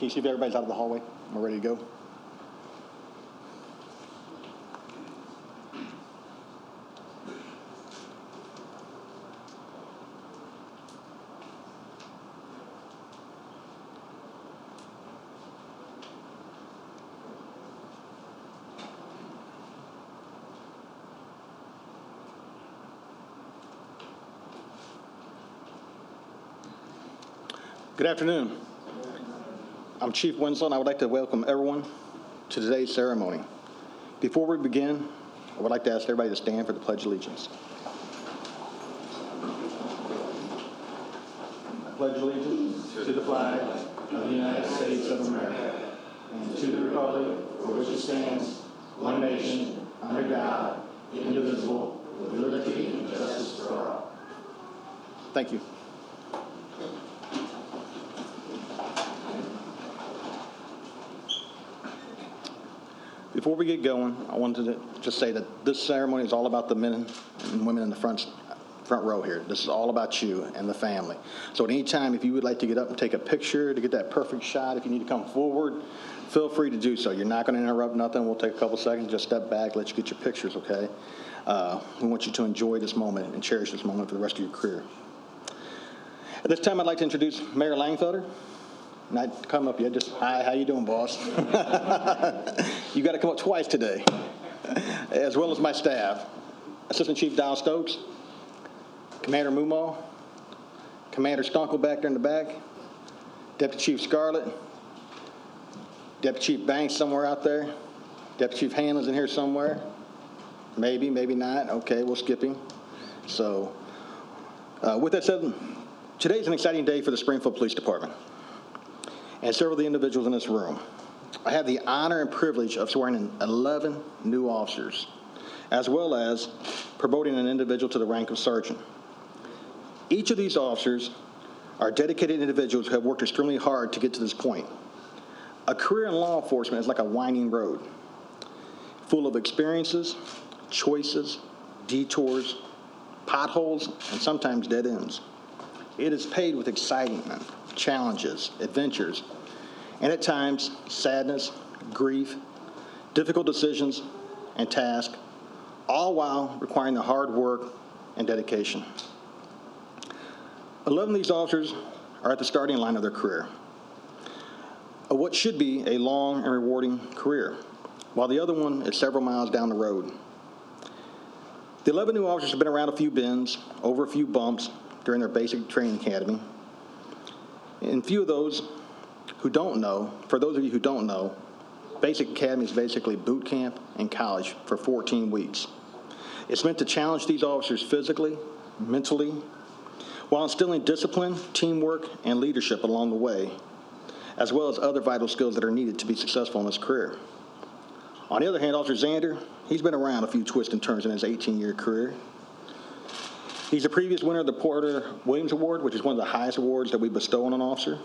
Can you see if everybody's out of the hallway? We're ready to go. Good afternoon. I'm Chief Winslow, and I would like to welcome everyone to today's ceremony. Before we begin, I would like to ask everybody to stand for the Pledge of Allegiance. I pledge allegiance to the flag of the United States of America and to the republic for which it stands, one nation, under God, indivisible, with liberty and justice for all. Thank you. Before we get going, I wanted to just say that this ceremony is all about the men and women in the front row here. This is all about you and the family. So at any time, if you would like to get up and take a picture to get that perfect shot, if you need to come forward, feel free to do so. You're not going to interrupt nothing. We'll take a couple seconds, just step back, let you get your pictures, okay? We want you to enjoy this moment and cherish this moment for the rest of your career. At this time, I'd like to introduce Mayor Langfelder. Not come up yet, just, hi, how you doing, boss? You got to come up twice today, as well as my staff. Assistant Chief Dow Stokes, Commander Mumo, Commander Stonkel back there in the back, Deputy Chief Scarlett, Deputy Chief Banks somewhere out there, Deputy Chief Hanlon's in here somewhere. Maybe, maybe not. Okay, we'll skip him. So, with that said, today's an exciting day for the Springfield Police Department and several of the individuals in this room. I have the honor and privilege of swearing in 11 new officers, as well as promoting an individual to the rank of sergeant. Each of these officers are dedicated individuals who have worked extremely hard to get to this point. A career in law enforcement is like a winding road, full of experiences, choices, detours, potholes, and sometimes dead ends. It is paved with excitement, challenges, adventures, and at times, sadness, grief, difficult decisions, and tasks, all while requiring the hard work and dedication. 11 of these officers are at the starting line of their career, of what should be a long and rewarding career, while the other one is several miles down the road. The 11 new officers have been around a few bends, over a few bumps during their basic training academy. And few of those who don't know, for those of you who don't know, basic academy is basically boot camp and college for 14 weeks. It's meant to challenge these officers physically, mentally, while instilling discipline, teamwork, and leadership along the way, as well as other vital skills that are needed to be successful in this career. On the other hand, Officer Zander, he's been around a few twists and turns in his 18-year career. He's a previous winner of the Porter Williams Award, which is one of the highest awards that we bestow on an officer.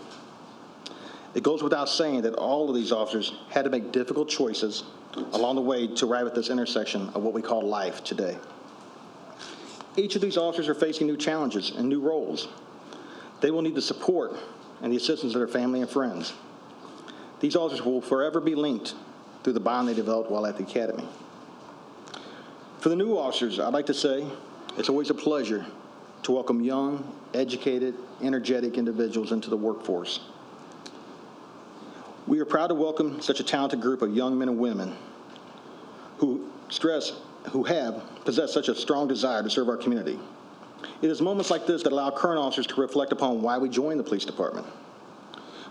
It goes without saying that all of these officers had to make difficult choices along the way to arrive at this intersection of what we call life today. Each of these officers are facing new challenges and new roles. They will need the support and the assistance of their family and friends. These officers will forever be linked through the bond they developed while at the academy. For the new officers, I'd like to say it's always a pleasure to welcome young, educated, energetic individuals into the workforce. We are proud to welcome such a talented group of young men and women who have possessed such a strong desire to serve our community. It is moments like this that allow current officers to reflect upon why we joined the police department,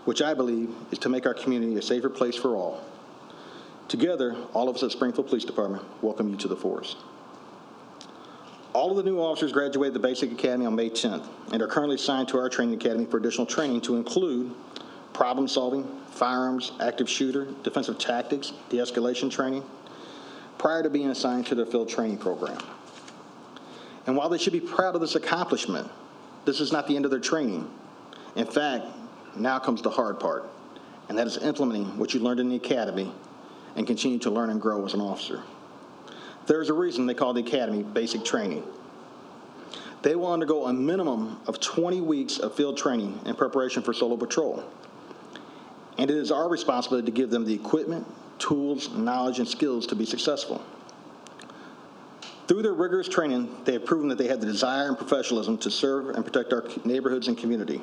which I believe is to make our community a safer place for all. Together, all of us at Springfield Police Department welcome you to the force. All of the new officers graduated the Basic Academy on May 10th and are currently assigned to our training academy for additional training to include problem solving, firearms, active shooter, defensive tactics, de-escalation training, prior to being assigned to their field training program. And while they should be proud of this accomplishment, this is not the end of their training. In fact, now comes the hard part, and that is implementing what you learned in the academy and continue to learn and grow as an officer. There's a reason they call the academy basic training. They will undergo a minimum of 20 weeks of field training in preparation for solo patrol. and it is our responsibility to give them the equipment, tools, knowledge, and skills to be successful. Through their rigorous training, they have proven that they have the desire and professionalism to serve and protect our neighborhoods and community.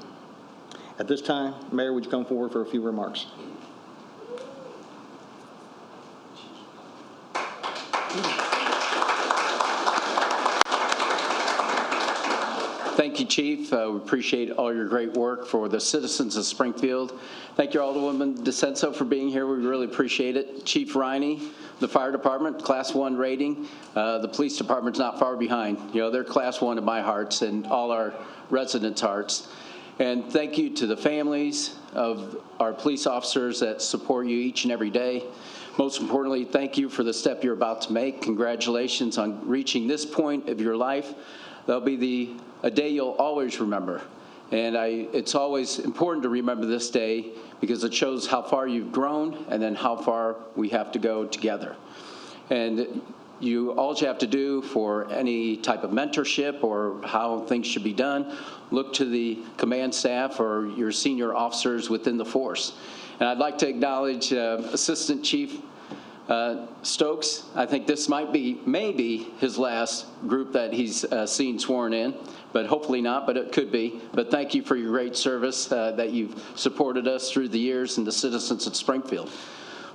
At this time, Mayor, would you come forward for a few remarks? Thank you, Chief. We appreciate all your great work for the citizens of Springfield. Thank you, Alderwoman DeCenso, for being here. We really appreciate it. Chief Riney, the fire department, Class 1 rating. The police department's not far behind. You know, they're Class 1 in my hearts and all our residents' hearts. And thank you to the families of our police officers that support you each and every day. Most importantly, thank you for the step you're about to make. Congratulations on reaching this point of your life. That'll be a day you'll always remember. And it's always important to remember this day because it shows how far you've grown and then how far we have to go together. And all you have to do for any type of mentorship or how things should be done, look to the command staff or your senior officers within the force. And I'd like to acknowledge Assistant Chief Stokes. I think this might be maybe his last group that he's seen sworn in, but hopefully not, but it could be. But thank you for your great service that you've supported us through the years and the citizens of Springfield.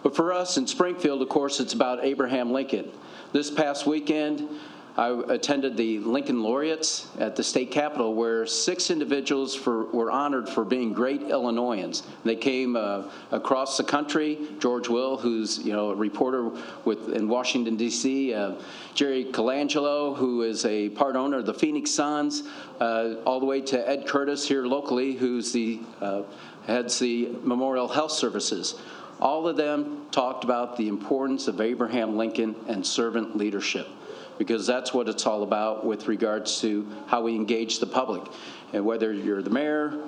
But for us in Springfield, of course, it's about Abraham Lincoln. This past weekend, I attended the Lincoln Laureates at the state capitol where 6 individuals were honored for being great Illinoisans. They came across the country. George Will, who's a reporter in Washington, D.C., Jerry Colangelo, who is a part owner of the Phoenix Suns, all the way to Ed Curtis here locally, who's heads the Memorial Health Services. All of them talked about the importance of Abraham Lincoln and servant leadership, because that's what it's all about with regards to how we engage the public. And whether you're the mayor,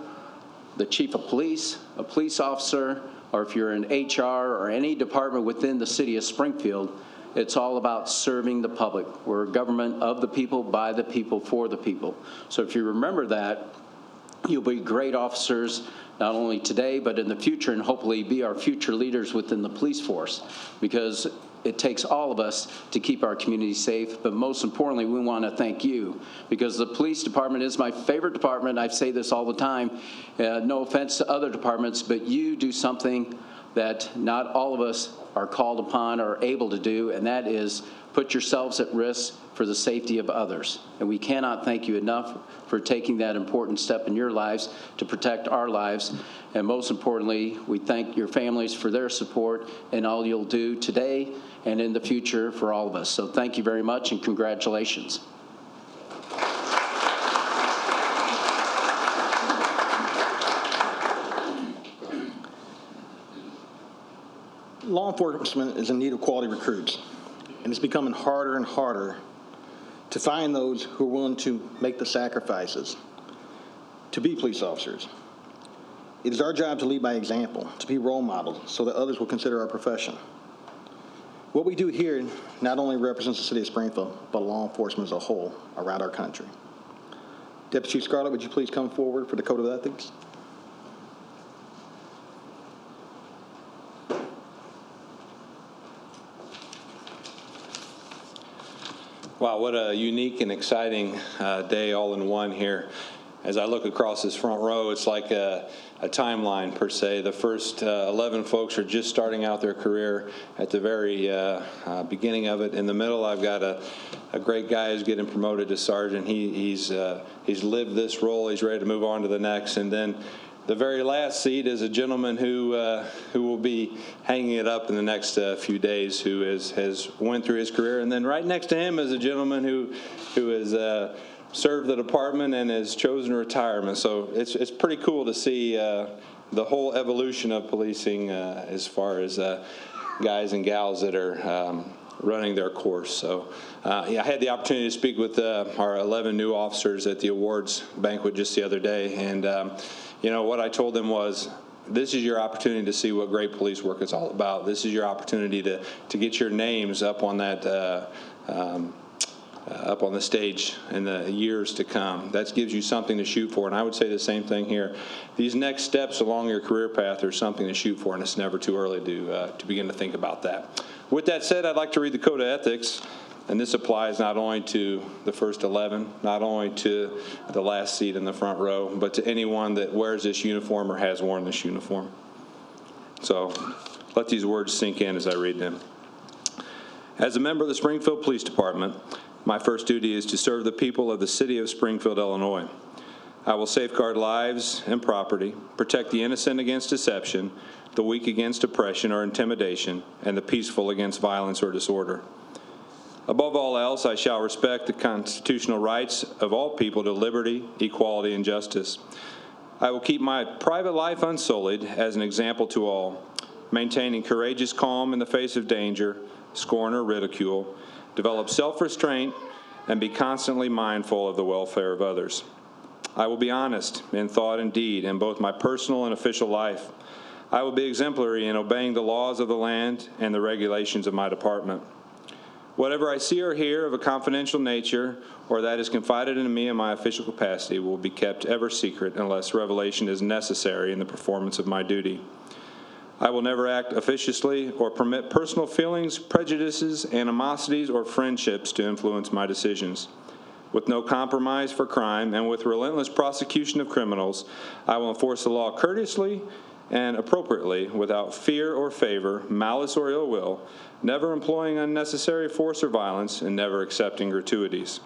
the chief of police, a police officer, or if you're in HR or any department within the city of Springfield, it's all about serving the public. We're a government of the people, by the people, for the people. So if you remember that, you'll be great officers, not only today, but in the future, and hopefully be our future leaders within the police force, because it takes all of us to keep our community safe. But most importantly, we want to thank you, because the police department is my favorite department. I say this all the time. No offense to other departments, but you do something that not all of us are called upon or able to do, and that is put yourselves at risk for the safety of others. And we cannot thank you enough for taking that important step in your lives to protect our lives. And most importantly, we thank your families for their support and all you'll do today and in the future for all of us. So thank you very much and congratulations. Law enforcement is in need of quality recruits, and it's becoming harder and harder to find those who are willing to make the sacrifices to be police officers. It is our job to lead by example, to be role models, so that others will consider our profession. What we do here not only represents the city of Springfield, but law enforcement as a whole around our country. Deputy Chief Scarlett, would you please come forward for the Code of Ethics? Wow, what a unique and exciting day all in one here. As I look across this front row, it's like a timeline per se. The first 11 folks are just starting out their career at the very beginning of it. In the middle, I've got a great guy who's getting promoted to sergeant. He's lived this role. He's ready to move on to the next. And then the very last seat is a gentleman who will be hanging it up in the next few days, who has went through his career. And then right next to him is a gentleman who has served the department and has chosen retirement. So it's pretty cool to see the whole evolution of policing as far as guys and gals that are running their course. So I had the opportunity to speak with our 11 new officers at the awards banquet just the other day, and what I told them was, this is your opportunity to see what great police work is all about. This is your opportunity to get your names up on that up on the stage in the years to come. That gives you something to shoot for, and I would say the same thing here. These next steps along your career path are something to shoot for, and it's never too early to begin to think about that. With that said, I'd like to read the Code of Ethics, and this applies not only to the first 11, not only to the last seat in the front row, but to anyone that wears this uniform or has worn this uniform. So let these words sink in as I read them. As a member of the Springfield Police Department, my first duty is to serve the people of the city of Springfield, Illinois. I will safeguard lives and property, protect the innocent against deception, the weak against oppression or intimidation, and the peaceful against violence or disorder. Above all else, I shall respect the constitutional rights of all people to liberty, equality, and justice. I will keep my private life unsullied as an example to all, maintaining courageous calm in the face of danger, scorn, or ridicule, develop self-restraint, and be constantly mindful of the welfare of others. I will be honest in thought and deed in both my personal and official life. I will be exemplary in obeying the laws of the land and the regulations of my department. Whatever I see or hear of a confidential nature or that is confided into me in my official capacity will be kept ever secret unless revelation is necessary in the performance of my duty. I will never act officiously or permit personal feelings, prejudices, animosities, or friendships to influence my decisions. With no compromise for crime and with relentless prosecution of criminals, I will enforce the law courteously and appropriately, without fear or favor, malice or ill will, never employing unnecessary force or violence, and never accepting gratuities.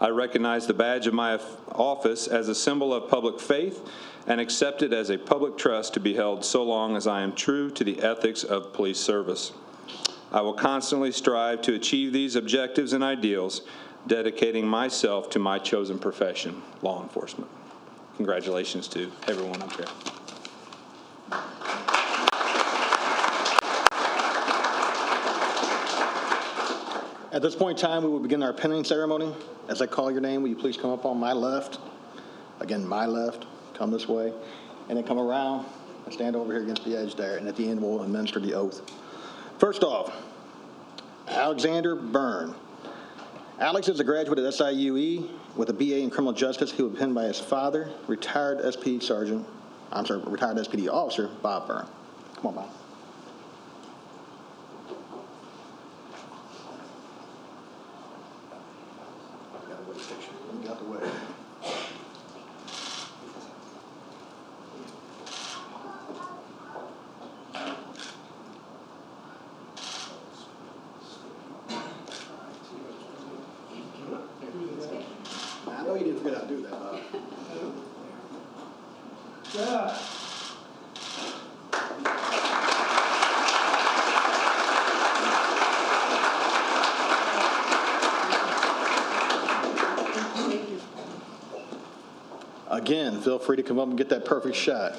I recognize the badge of my office as a symbol of public faith and accept it as a public trust to be held so long as I am true to the ethics of police service. I will constantly strive to achieve these objectives and ideals, dedicating myself to my chosen profession, law enforcement. Congratulations to everyone up there. At this point in time, we will begin our pinning ceremony. As I call your name, will you please come up on my left? Again, my left. Come this way. And then come around and stand over here against the edge there. And at the end, we'll administer the oath. First off, Alexander Byrne. Alex is a graduate of SIUE with a BA in criminal justice. He was pinned by his father, retired SPD officer, Bob Byrne. Come on, Bob. Get out the way. I know you didn't forget how to do that, Bob. Yeah. Again, feel free to come up and get that perfect shot.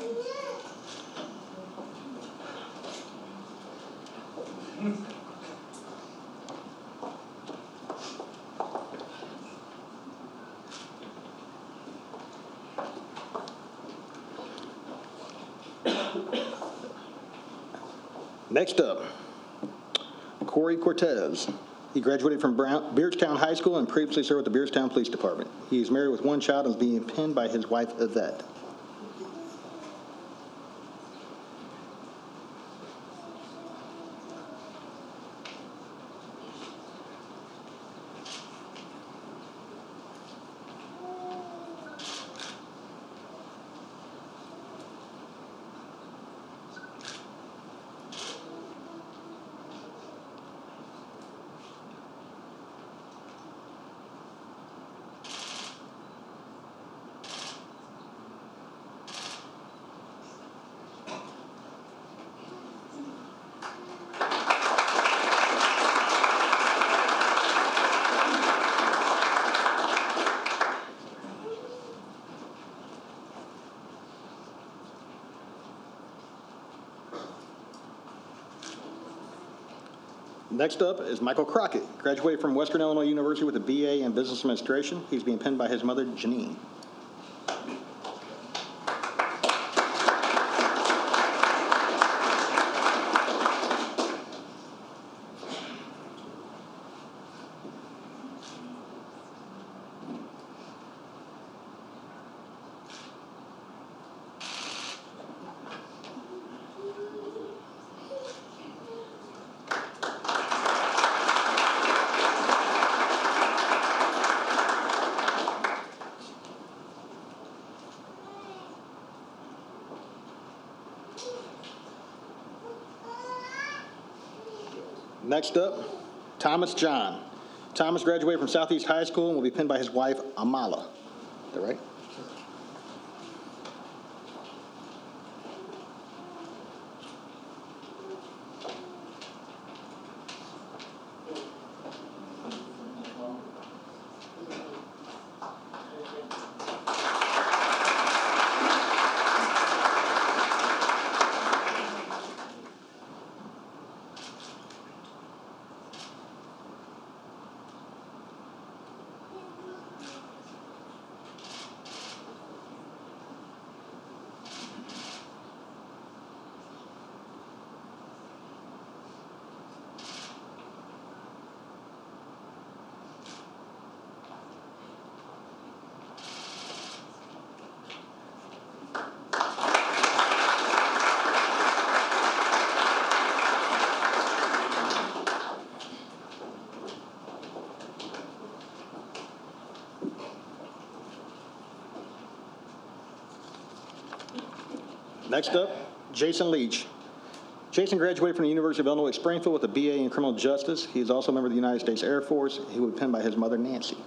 Next up, Corey Cortez. He graduated from Beardstown High School and previously served with the Beardstown Police Department. He is married with one child and is being pinned by his wife, Yvette. Next up is Michael Crockett, graduated from Western Illinois University with a BA in Business Administration. He's being pinned by his mother, Janine. Next up, Thomas John. Thomas graduated from Southeast High School and will be pinned by his wife, Amala. Is that right? Next up, Jason Leach. Jason graduated from the University of Illinois at Springfield with a BA in criminal justice. He is also a member of the United States Air Force. He will be pinned by his mother, Nancy.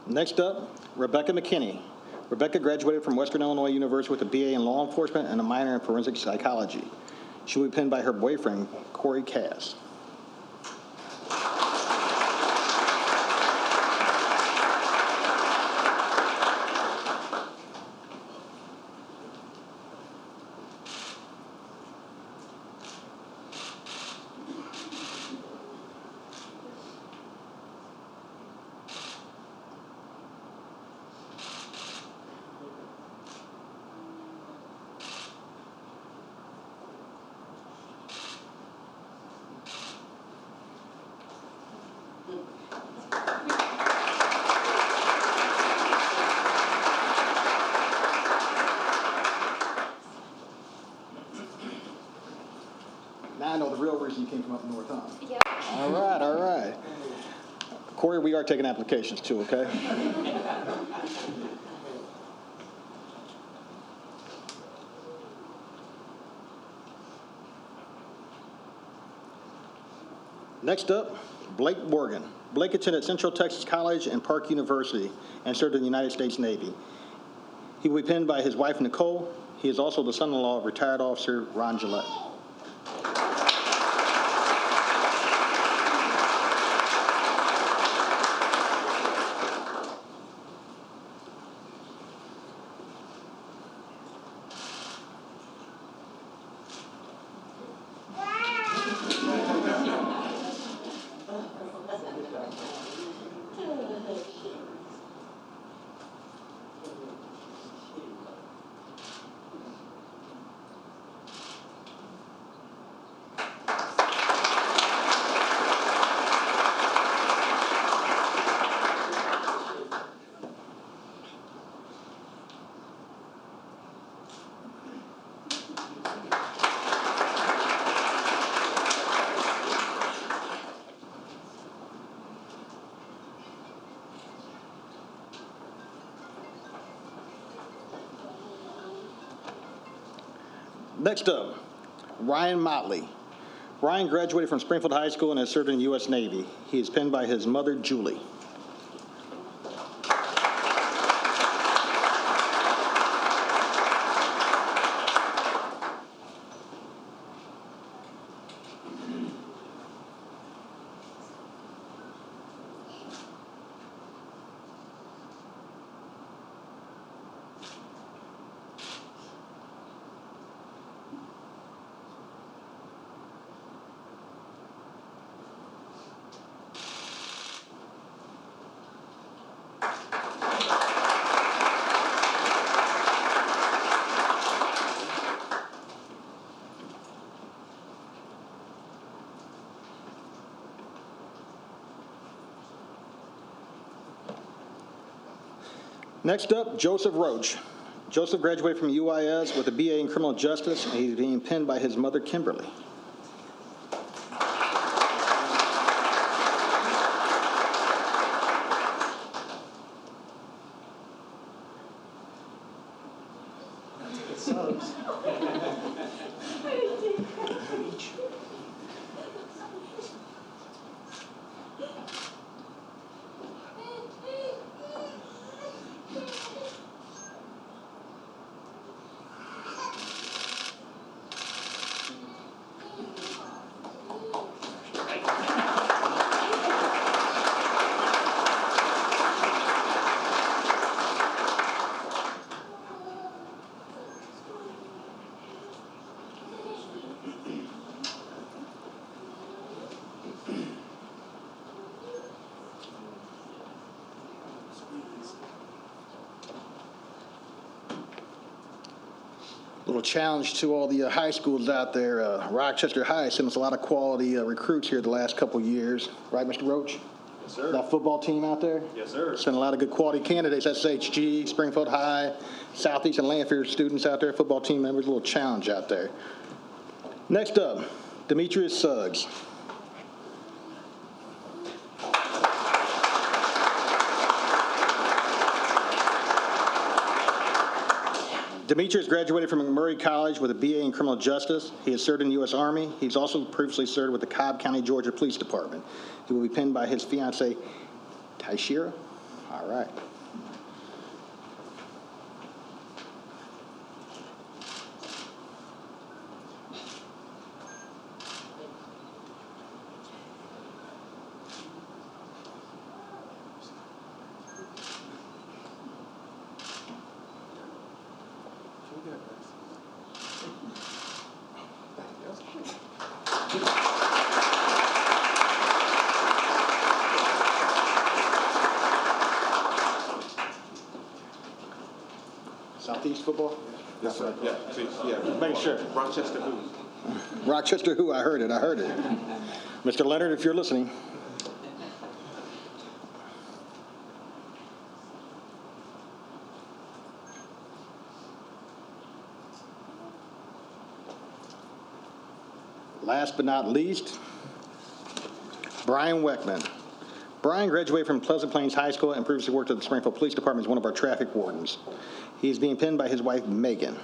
Next up, Rebecca McKinney. Rebecca graduated from Western Illinois University with a BA in law enforcement and a minor in forensic psychology. She will be pinned by her boyfriend, Corey Cass. Now I know the real reason you came from up north, huh? Yep. All right, all right. Corey, we are taking applications too, okay? Next up, Blake Morgan. Blake attended Central Texas College and Park University and served in the United States Navy. He will be pinned by his wife, Nicole. He is also the son-in-law of retired officer Ron Gillette. Next up, Ryan Motley. Ryan graduated from Springfield High School and has served in the U.S. Navy. He is pinned by his mother, Julie. Next up, Joseph Roach. Joseph graduated from UIS with a BA in criminal justice, and he's being pinned by his mother, Kimberly. Little challenge to all the high schools out there. Rochester High sent us a lot of quality recruits here the last couple years. Right, Mr. Roach? Yes, sir. That football team out there? Yes, sir. Sent a lot of good quality candidates, SHG, Springfield High, Southeast and Lanphier students out there, football team members, a little challenge out there. Next up, Demetrius Suggs. Demetrius graduated from McMurray College with a BA in criminal justice. He has served in the U.S. Army. He's also previously served with the Cobb County, Georgia Police Department. He will be pinned by his fiancee, Tyshira. All right. Southeast football? Yes, sir. Yeah, please. Yeah. Make sure. Rochester who? Rochester who? I heard it. Mr. Leonard, if you're listening. Last but not least, Brian Weckman. Brian graduated from Pleasant Plains High School and previously worked at the Springfield Police Department as one of our traffic wardens. He's being pinned by his wife, Megan.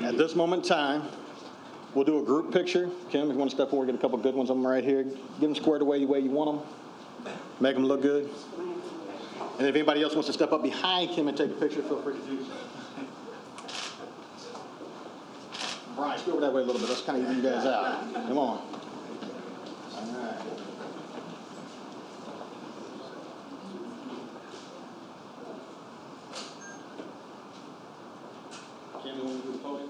At this moment in time, we'll do a group picture. Kim, if you want to step forward, get a couple good ones of them right here. Get them squared away the way you want them. Make them look good. And if anybody else wants to step up behind Kim and take a picture, feel free to do so. Brian, scoot over that way a little bit. Let's kind of even you guys out. Come on. All right. Kim, you want to do the podium?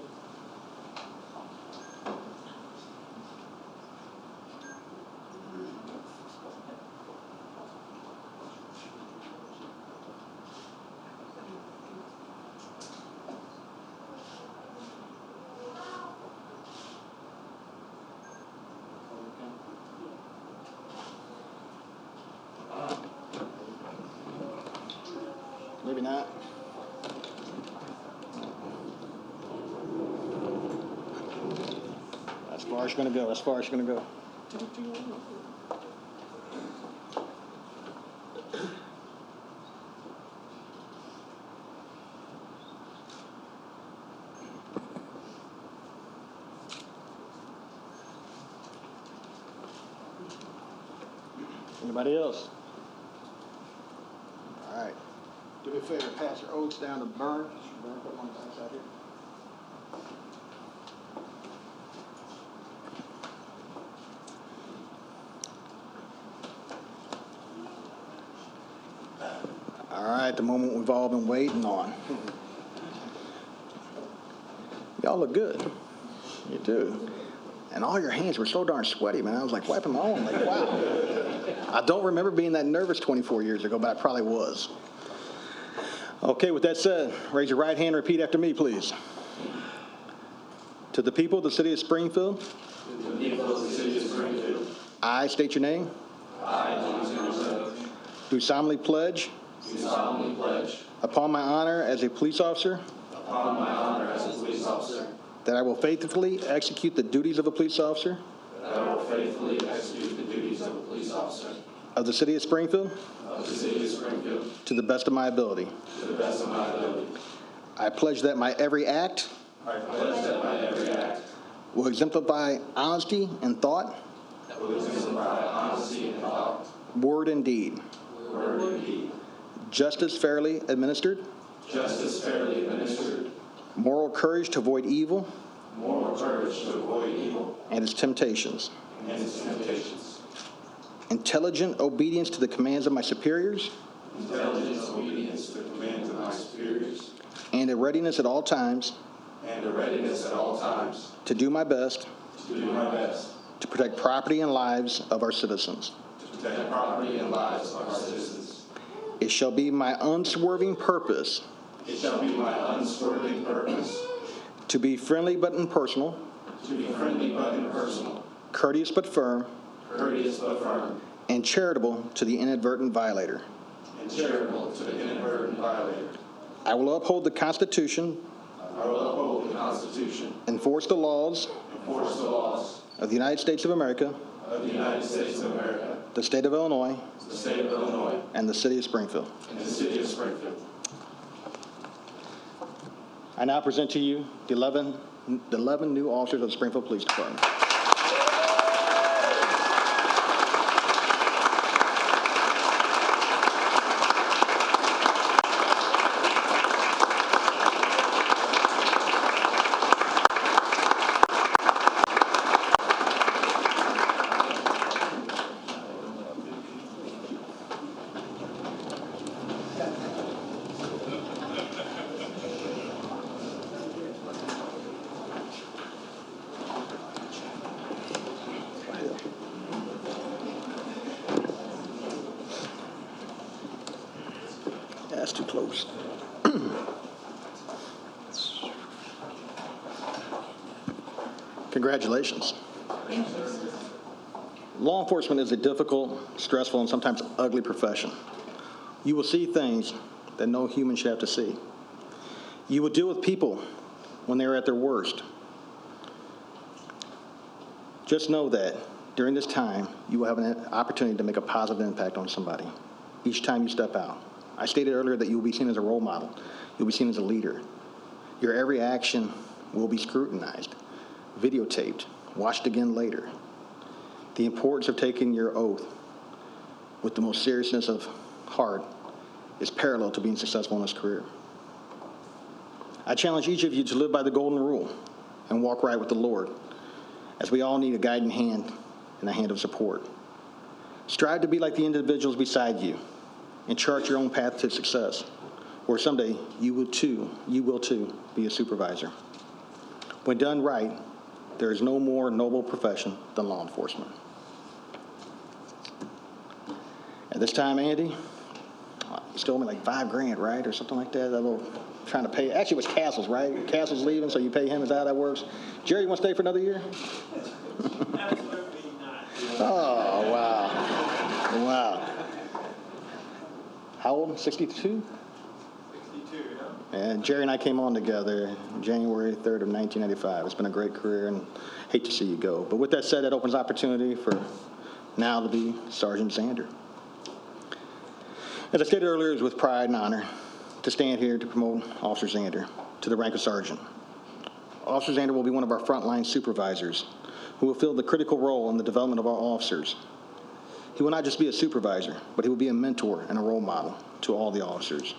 Maybe not. As far as you're going to go, as far as you're going to go. Anybody else? Do me a favor, pass your oaths down to Bern. Bern, put them on the backside here. All right, the moment we've all been waiting on. Y'all look good. You do. And all your hands were so darn sweaty, man. I was like wiping my own, like, wow. I don't remember being that nervous 24 years ago, but I probably was. Okay, with that said, raise your right hand and repeat after me, please. To the people of the city of Springfield. To the people of the city of Springfield. I state your name. I do solemnly pledge. Do solemnly pledge. Upon my honor as a police officer. Upon my honor as a police officer. That I will faithfully execute the duties of a police officer. That I will faithfully execute the duties of a police officer. Of the city of Springfield. Of the city of Springfield. To the best of my ability. To the best of my ability. I pledge that my every act. I pledge that my every act. Will exemplify honesty and thought. Will exemplify honesty and thought. Word and deed. Word and deed. Justice fairly administered. Justice fairly administered. Moral courage to avoid evil. Moral courage to avoid evil. And its temptations. And its temptations. Intelligent obedience to the commands of my superiors. Intelligent obedience to the commands of my superiors. And a readiness at all times. And a readiness at all times. To do my best. To do my best. To protect property and lives of our citizens. To protect property and lives of our citizens. It shall be my unswerving purpose. It shall be my unswerving purpose. To be friendly but impersonal. To be friendly but impersonal. Courteous but firm. Courteous but firm. And charitable to the inadvertent violator. And charitable to the inadvertent violator. I will uphold the Constitution. I will uphold the Constitution. Enforce the laws. Enforce the laws. Of the United States of America. Of the United States of America. The state of Illinois. The state of Illinois. And the city of Springfield. And the city of Springfield. I now present to you the 11 new officers of the Springfield Police Department. That's too close. Congratulations. Law enforcement is a difficult, stressful, and sometimes ugly profession. You will see things that no human should have to see. You will deal with people when they are at their worst. Just know that during this time, you will have an opportunity to make a positive impact on somebody each time you step out. I stated earlier that you will be seen as a role model. You'll be seen as a leader. Your every action will be scrutinized, videotaped, watched again later. The importance of taking your oath with the most seriousness of heart is parallel to being successful in this career. I challenge each of you to live by the golden rule and walk right with the Lord, as we all need a guiding hand and a hand of support. Strive to be like the individuals beside you and chart your own path to success, where someday you will too be a supervisor. When done right, there is no more noble profession than law enforcement. At this time, Andy, you stole me like $5,000, right? Or something like that. That little trying to pay. Actually, it was Castle's, right? Castle's leaving, so you pay him. Is that how that works? Jerry, you want to stay for another year? Absolutely not. Oh, wow. Wow. How old? 62? 62, yeah. And Jerry and I came on together January 3rd of 1995. It's been a great career, and hate to see you go. But with that said, that opens opportunity for now to be Sergeant Zander. As I stated earlier, it is with pride and honor to stand here to promote Officer Zander to the rank of sergeant. Officer Zander will be one of our frontline supervisors who will fill the critical role in the development of our officers. He will not just be a supervisor, but he will be a mentor and a role model to all the officers.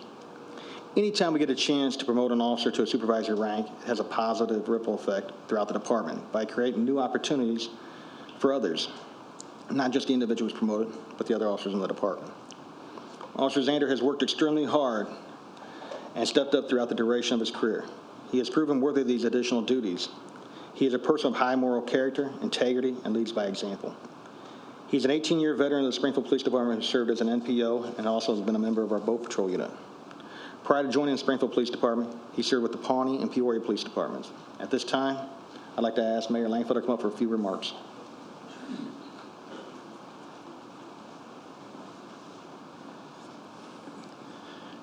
Anytime we get a chance to promote an officer to a supervisory rank, it has a positive ripple effect throughout the department by creating new opportunities for others, not just the individuals promoted, but the other officers in the department. Officer Zander has worked extremely hard and stepped up throughout the duration of his career. He has proven worthy of these additional duties. He is a person of high moral character, integrity, and leads by example. He's an 18-year veteran of the Springfield Police Department who served as an NPO and also has been a member of our boat patrol unit. Prior to joining the Springfield Police Department, he served with the Pawnee and Peoria Police Departments. At this time, I'd like to ask Mayor Langfield to come up for a few remarks.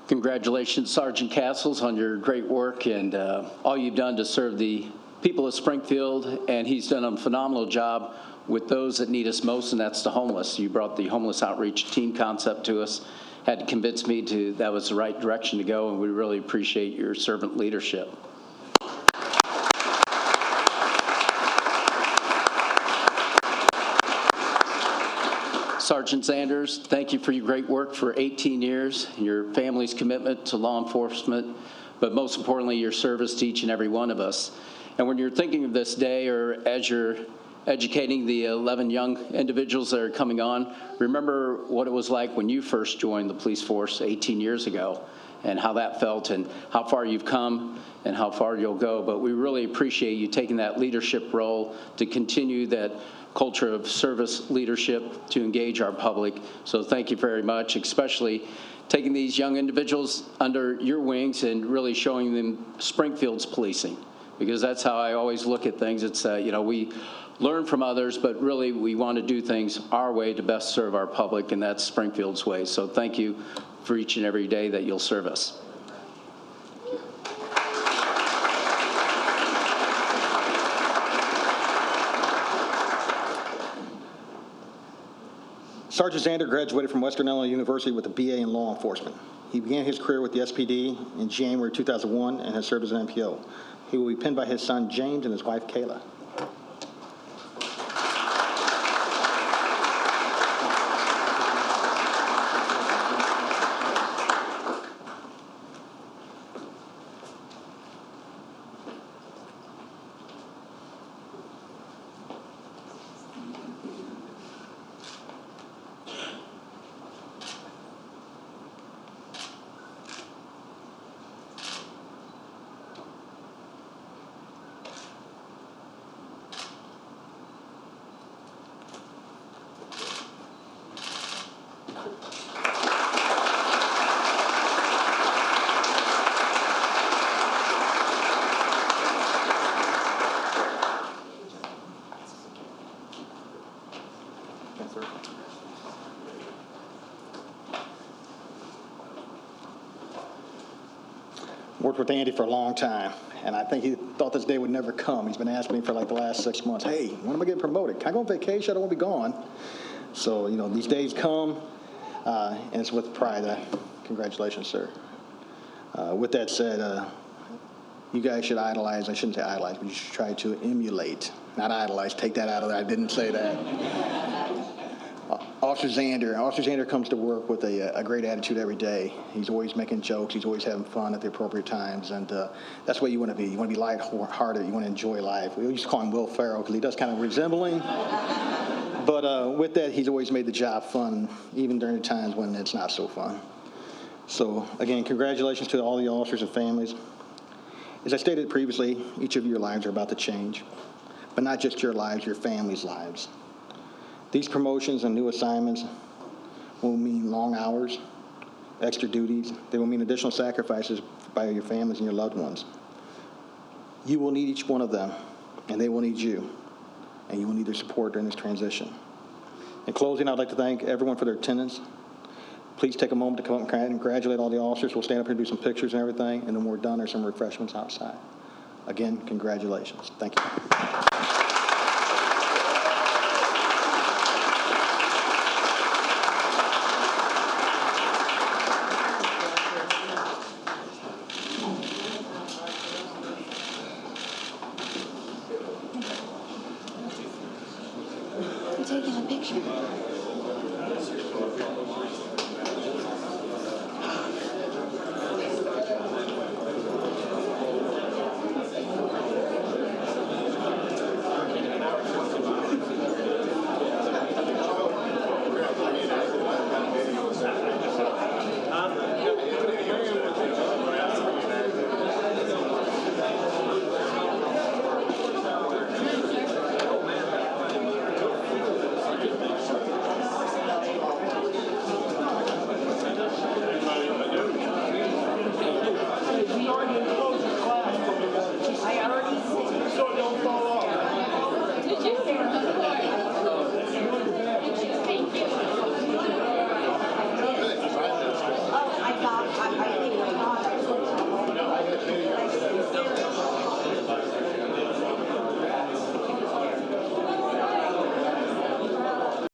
Congratulations, Sergeant Castles, on your great work and all you've done to serve the people of Springfield, and he's done a phenomenal job with those that need us most, and that's the homeless. You brought the homeless outreach team concept to us, had to convince me that was the right direction to go, and we really appreciate your servant leadership. Sergeant Sanders, thank you for your great work for 18 years, your family's commitment to law enforcement, but most importantly, your service to each and every one of us. And when you're thinking of this day, or as you're educating the 11 young individuals that are coming on, remember what it was like when you first joined the police force 18 years ago, and how that felt, and how far you've come, and how far you'll go. But we really appreciate you taking that leadership role to continue that culture of service leadership to engage our public. So thank you very much, especially taking these young individuals under your wings and really showing them Springfield's policing, because that's how I always look at things. It's, we learn from others, but really we want to do things our way to best serve our public, and that's Springfield's way. So thank you for each and every day that you'll serve us. Sergeant Zander graduated from Western Illinois University with a BA in law enforcement. He began his career with the SPD in January 2001 and has served as an NPO. He will be pinned by his son James and his wife Kayla. Worked with Andy for a long time, and I think he thought this day would never come. He's been asking me for like the last 6 months, hey, when am I getting promoted? Can I go on vacation? I don't want to be gone. So, these days come, and it's with pride. Congratulations, sir. With that said, you guys should idolize, I shouldn't say idolize, but you should try to emulate, not idolize. Take that out of there. I didn't say that. Officer Zander comes to work with a great attitude every day. He's always making jokes. He's always having fun at the appropriate times, and that's what you want to be. You want to be lighthearted. You want to enjoy life. We used to call him Will Ferrell because he does kind of resemble him. But with that, he's always made the job fun, even during the times when it's not so fun. So, again, congratulations to all the officers and families. As I stated previously, each of your lives are about to change, but not just your lives, your family's lives. These promotions and new assignments will mean long hours, extra duties. They will mean additional sacrifices by your families and your loved ones. You will need each one of them, and they will need you, and you will need their support during this transition. In closing, I'd like to thank everyone for their attendance. Please take a moment to come up and congratulate all the officers. We'll stand up here and do some pictures and everything, and then when we're done, there's some refreshments outside. Again, congratulations. Thank you.